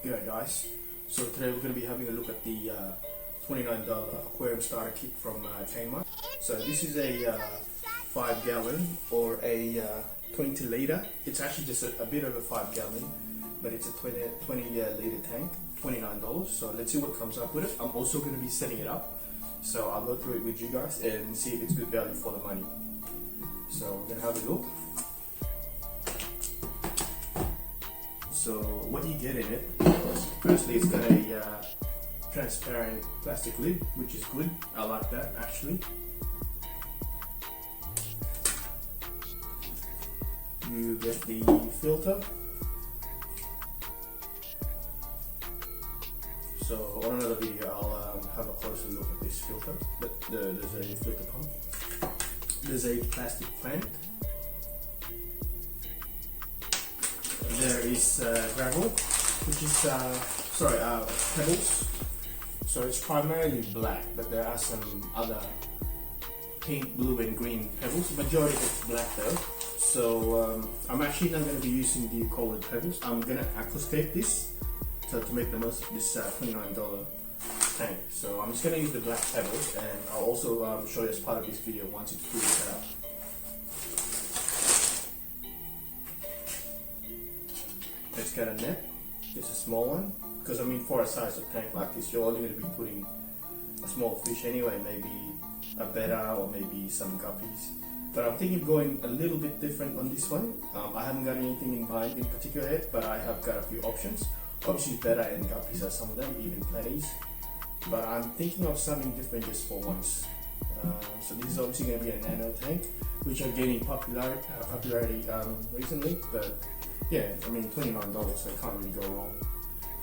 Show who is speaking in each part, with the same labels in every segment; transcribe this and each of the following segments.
Speaker 1: G'day guys, so today we're going to be having a look at the $29 aquarium starter kit from Kmart. So this is a 5 gallon or a 20 litre. It's actually just a bit over 5 gallon, but it's a 20 litre tank, $29. So let's see what comes up with it. I'm also going to be setting it up, so I'll go through it with you guys and see if it's good value for the money. So we're going to have a look. So what you get in it, firstly it's got a transparent plastic lid, which is good. I like that actually. You get the filter. So on another video I'll have a closer look at this filter, but there's a filter pump. There's a plastic plant. There is gravel, which is pebbles. So it's primarily black, but there are some other pink, blue and green pebbles. The majority of it's black though. So I'm actually not going to be using the colored pebbles. I'm going to aquascape this to make the most of this $29 tank. So I'm just going to use the black pebbles, and I'll also show you as part of this video once it's fully set up. It's got a net. It's a small one, because I mean for a size of tank like this you're only going to be putting a small fish anyway, maybe a betta or maybe some guppies, but I'm thinking of going a little bit different on this one. I haven't got anything in mind in particular yet, but I have got a few options. Obviously betta and guppies are some of them, even platies, but I'm thinking of something different just for once. So this is obviously going to be a nano tank, which are gaining popularity recently, but yeah, I mean $29, so I can't really go wrong.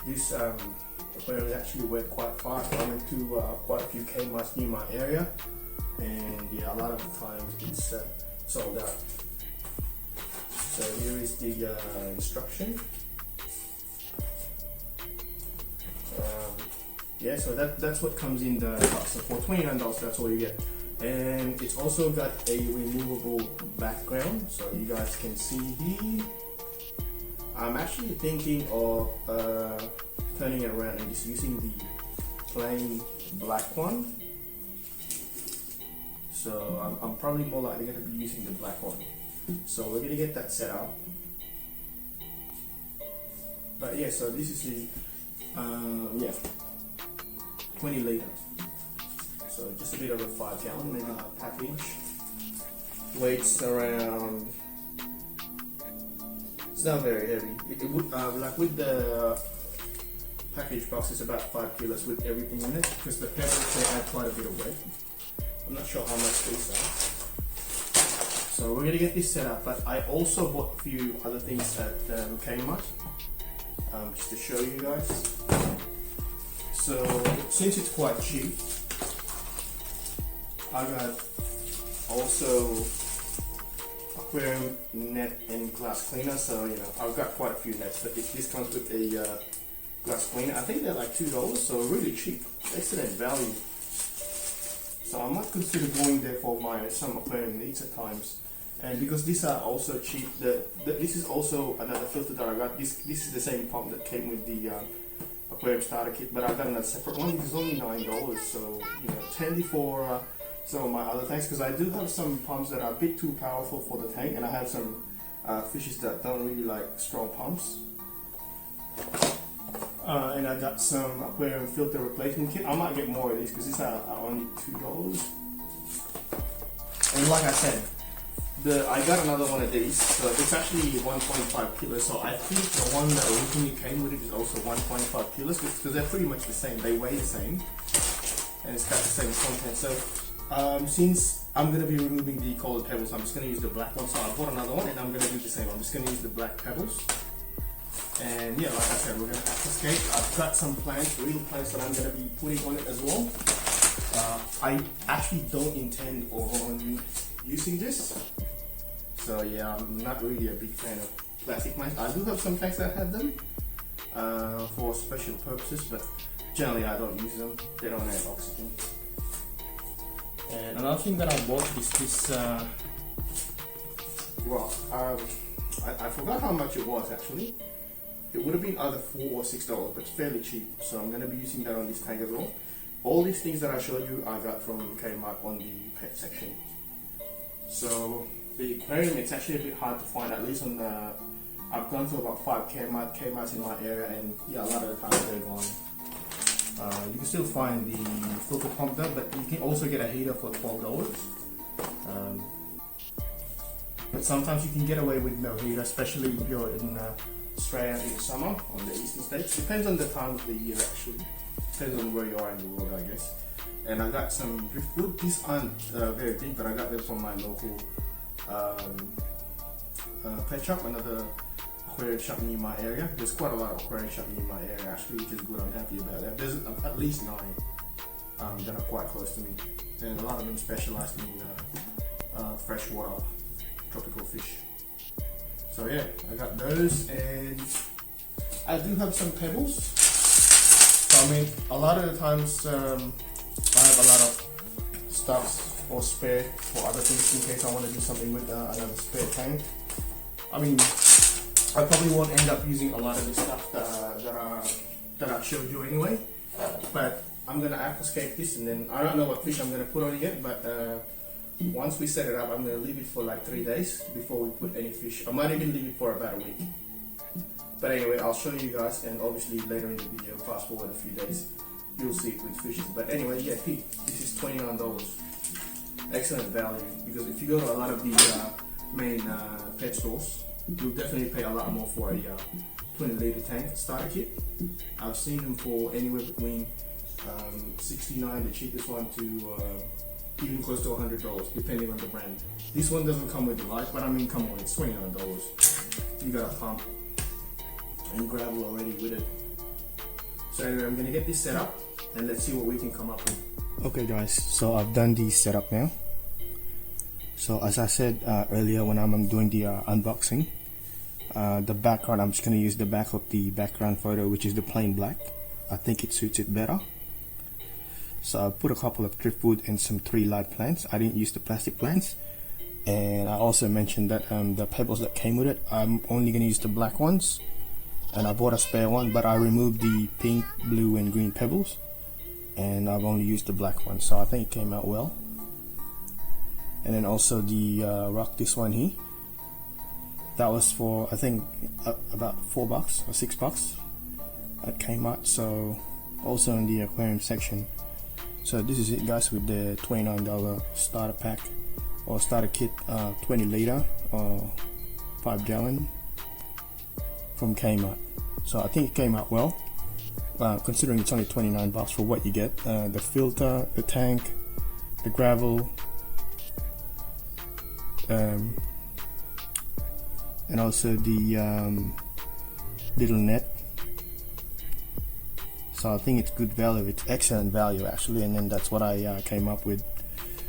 Speaker 1: This aquarium is actually went quite far. I went to quite a few Kmarts near my area, and yeah, a lot of the times it's sold out. So here is the instruction. Yeah, so that's what comes in the box. So for $29, that's all you get. And it's also got a removable background, so you guys can see here. I'm actually thinking of turning it around and just using the plain black one. So I'm probably more likely going to be using the black one. So we're going to get that set up. But yeah, so this is the 20 litre. So just a bit over 5 gallon, maybe a package. Weights around. It's not very heavy. It would like with the package box, it's about 5 kilos with everything in it, because the pebbles they add quite a bit of weight. I'm not sure how much these are. So we're gonna get this set up, but I also bought a few other things at Kmart, just to show you guys. So since it's quite cheap, I got also aquarium net and glass cleaner. So you know I've got quite a few nets, but this comes with a glass cleaner. I think they're like $2, so really cheap, excellent value. So I might consider going there for some aquarium needs at times. And because these are also cheap, this is also another filter that I got. This is the same pump that came with the aquarium starter kit, but I got another separate one. This is only $9, so you know it's handy for some of my other tanks, because I do have some pumps that are a bit too powerful for the tank, and I have some fishes that don't really like strong pumps. And I got some aquarium filter replacement kit. I might get more of these because these are only $2. And like I said, I got another one of these, so it's actually 1.5 kilos. So I think the one that originally came with it is also 1.5 kilos, because they're pretty much the same. They weigh the same, and it's got the same content. So since I'm going to be removing the colored pebbles, I'm just going to use the black one. So I bought another one, and I'm going to do the same. I'm just going to use the black pebbles. And yeah, like I said, we're going to aquascape. I've got some plants, real plants that I'm going to be putting on it as well. I actually don't intend on using this. So yeah, I'm not really a big fan of plastic plants. I do have some tanks that have them for special purposes, but generally I don't use them. They don't add oxygen. And another thing that I bought is this rock. I forgot how much it was actually. it would have been either $4 or $6, but it's fairly cheap. So I'm going to be using that on this tank as well. All these things that I showed you, I got from Kmart on the pet section. So the aquarium, it's actually a bit hard to find, at least on the, I've gone to about 5 Kmart's in my area, and yeah, a lot of the times they're gone. You can still find the filter pump there, but you can also get a heater for $12. But sometimes you can get away with no heater, especially if you're in Australia in summer on the eastern states. Depends on the time of the year actually. Depends on where you are in the world, I guess. And I got some driftwood. These aren't very big, but I got them from my local pet shop, another aquarium shop near my area. There's quite a lot of aquarium shop near my area actually, which is good. I'm happy about that. There's at least 9 that are quite close to me, and a lot of them specialize in freshwater tropical fish. So yeah, I got those, and I do have some pebbles. So I mean, a lot of the times I have a lot of stuff or spare for other things in case I want to do something with another spare tank. I mean, I probably won't end up using a lot of this stuff that I showed you anyway, but I'm gonna aquascape this, and then I don't know what fish I'm gonna put on it yet, but once we set it up, I'm gonna leave it for like 3 days before we put any fish. I might even leave it for about a week. But anyway, I'll show you guys, and obviously later in the video, fast forward a few days, you'll see it with fishes. But anyway, yeah, this is $29. Excellent value, because if you go to a lot of the main pet stores, you'll definitely pay a lot more for a 20-liter tank starter kit. I've seen them for anywhere between $69, the cheapest one, to even close to $100, depending on the brand. This one doesn't come with the light, but I mean, come on, it's $29. You got a pump and gravel already with it. So anyway, I'm gonna get this set up, and let's see what we can come up with. Okay guys, so I've done the setup now. So as I said earlier when I'm doing the unboxing, the background, I'm just going to use the back of the background photo, which is the plain black. I think it suits it better. So I put a couple of driftwood and some 3 light plants. I didn't use the plastic plants. And I also mentioned that the pebbles that came with it, I'm only going to use the black ones. And I bought a spare one, but I removed the pink, blue and green pebbles, and I've only used the black one, so I think it came out well. And then also the rock, this one here, that was for I think about $4 or $6 at Kmart. So also in the aquarium section. So this is it guys, with the $29 starter pack or starter kit, 20 liter or 5 gallon from Kmart. So I think it came out well, considering it's only $29 for what you get. The filter, the tank, the gravel, and also the little net. So I think it's good value. It's excellent value actually, and then that's what I came up with.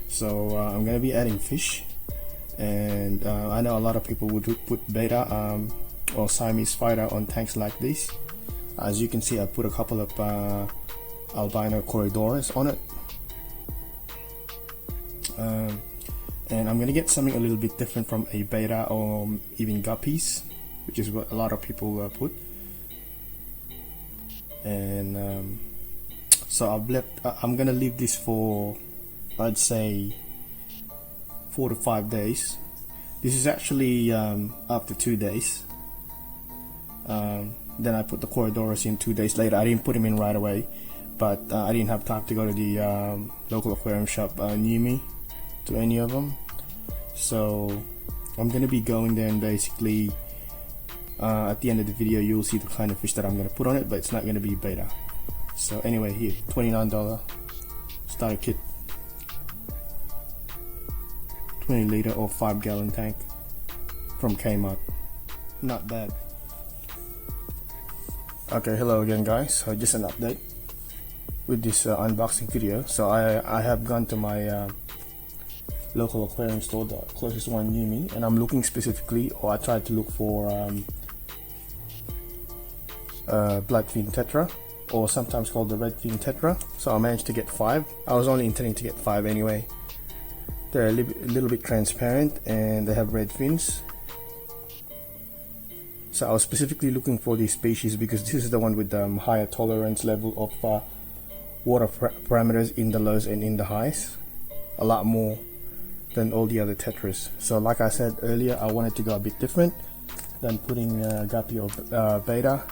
Speaker 1: So I'm gonna be adding fish, and I know a lot of people would put beta or Siamese spider on tanks like this. As you can see, I put a couple of albino corridors on it. And I'm gonna get something a little bit different from a beta or even guppies, which is what a lot of people put. And so I'm gonna leave this for, I'd say, 4 to 5 days. This is actually after 2 days. Then I put the corridors in 2 days later. I didn't put them in right away, but I didn't have time to go to the local aquarium shop near me to any of them. So I'm gonna be going there, and basically at the end of the video you'll see the kind of fish that I'm gonna put on it, but it's not gonna be beta. So anyway, here, $29 starter kit, 20 liter or 5 gallon tank from Kmart. Not bad. Okay, hello again guys. So just an update with this unboxing video. So I have gone to my local aquarium store, the closest one near me, and I'm looking specifically, or I tried to look for blackfin tetra, or sometimes called the redfin tetra. So I managed to get 5. I was only intending to get 5 anyway. They're a little bit transparent, and they have red fins. So I was specifically looking for this species because this is the one with the higher tolerance level of water parameters in the lows and in the highs, a lot more than all the other tetras. So like I said earlier, I wanted to go a bit different than putting guppy or beta,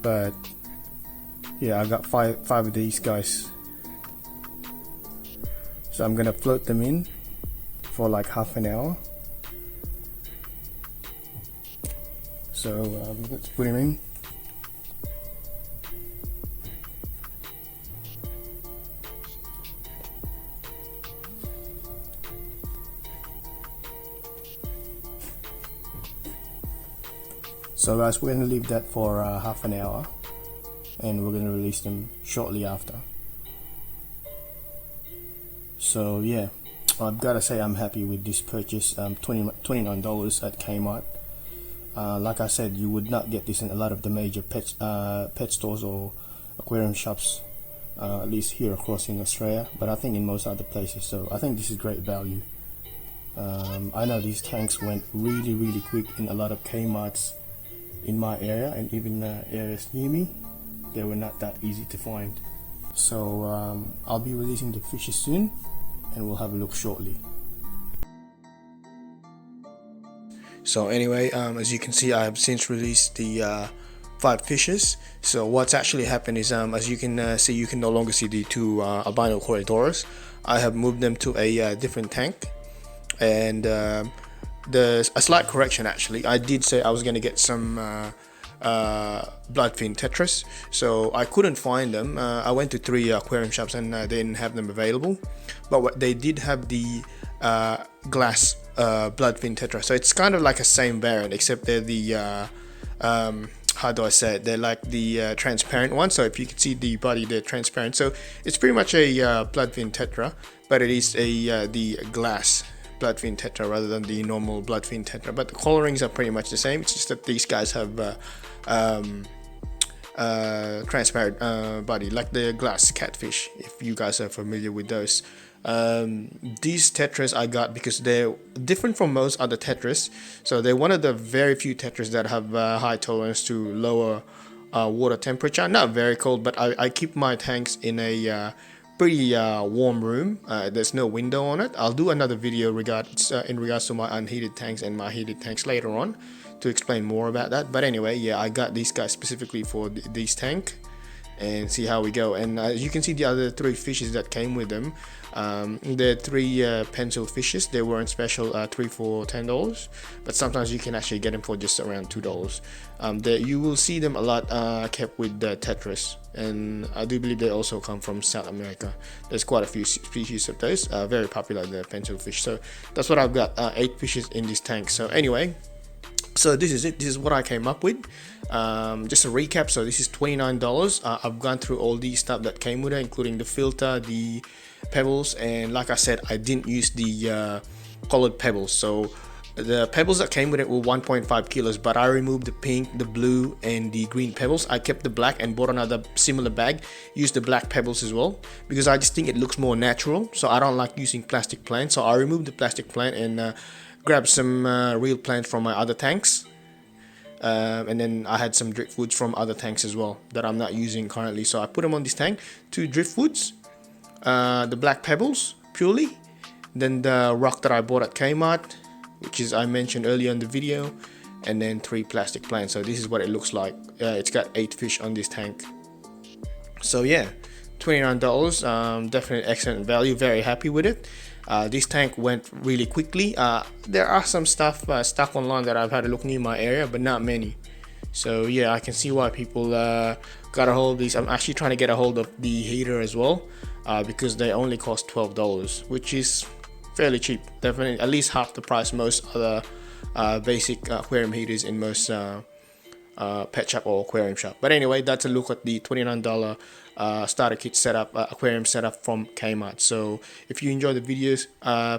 Speaker 1: but yeah, I got five of these guys. So I'm gonna float them in for like half an hour. So let's put him in. So guys, we're going to leave that for half an hour and we're going to release them shortly after. So yeah, I've got to say I'm happy with this purchase. $29 at Kmart. Like I said, you would not get this in a lot of the major pet stores or aquarium shops, at least here across in Australia, but I think in most other places. So I think this is great value. I know these tanks went really quick in a lot of Kmarts in my area, and even areas near me, they were not that easy to find. So I'll be releasing the fishes soon and we'll have a look shortly. So anyway, as you can see, I have since released the 5 fishes. So what's actually happened is, as you can see, you can no longer see the 2 albino corridoras. I have moved them to a different tank, and there's a slight correction actually. I did say I was going to get some bloodfin tetras, so I couldn't find them. I went to 3 aquarium shops and they didn't have them available, but what they did have the glass bloodfin tetra. So it's kind of like a same variant, except they're the how do I say it? They're like the transparent one. So if you can see the body, they're transparent. So it's pretty much a bloodfin tetra, but it is a the glass bloodfin tetra rather than the normal bloodfin tetra. But the colorings are pretty much the same. It's just that these guys have transparent body, like the glass catfish, if you guys are familiar with those. These tetras I got because they're different from most other tetras. So they're one of the very few tetras that have high tolerance to lower water temperature. Not very cold, but I keep my tanks in a pretty warm room. There's no window on it. I'll do another video in regards to my unheated tanks and my heated tanks later on to explain more about that. But anyway, yeah, I got these guys specifically for this tank and see how we go. And as you can see, the other 3 fishes that came with them, the 3 pencil fishes, they were on special 3 for $10, but sometimes you can actually get them for just around $2. You will see them a lot kept with the tetras, and I do believe they also come from South America. There's quite a few species of those, very popular, the pencil fish. So that's what I've got, 8 fishes in this tank. So anyway, so this is it. This is what I came up with. Just a recap. So this is $29. I've gone through all the stuff that came with it, including the filter, the pebbles, and like I said, I didn't use the colored pebbles. So the pebbles that came with it were 1.5 kilos, but I removed the pink, the blue, and the green pebbles. I kept the black and bought another similar bag, used the black pebbles as well, because I just think it looks more natural. So I don't like using plastic plants, so I removed the plastic plant and grabbed some real plants from my other tanks, and then I had some driftwoods from other tanks as well that I'm not using currently. So I put them on this tank, 2 driftwoods, the black pebbles purely, then the rock that I bought at Kmart, which is I mentioned earlier in the video, and then 3 plastic plants. So this is what it looks like. It's got 8 fish on this tank. So yeah, $29, definitely excellent value, very happy with it. This tank went really quickly. There are some stuff stuck online that I've had a look near my area, but not many. So yeah, I can see why people got a hold of these. I'm actually trying to get a hold of the heater as well, because they only cost $12, which is fairly cheap. Definitely at least half the price most other basic aquarium heaters in most pet shop or aquarium shop. But anyway, that's a look at the $29 starter kit setup, aquarium setup from Kmart. So if you enjoy the videos,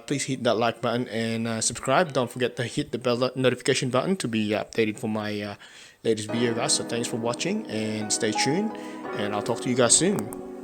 Speaker 1: please hit that like button and subscribe. Don't forget to hit the bell notification button to be updated for my latest video, guys. So thanks for watching and stay tuned, and I'll talk to you guys soon.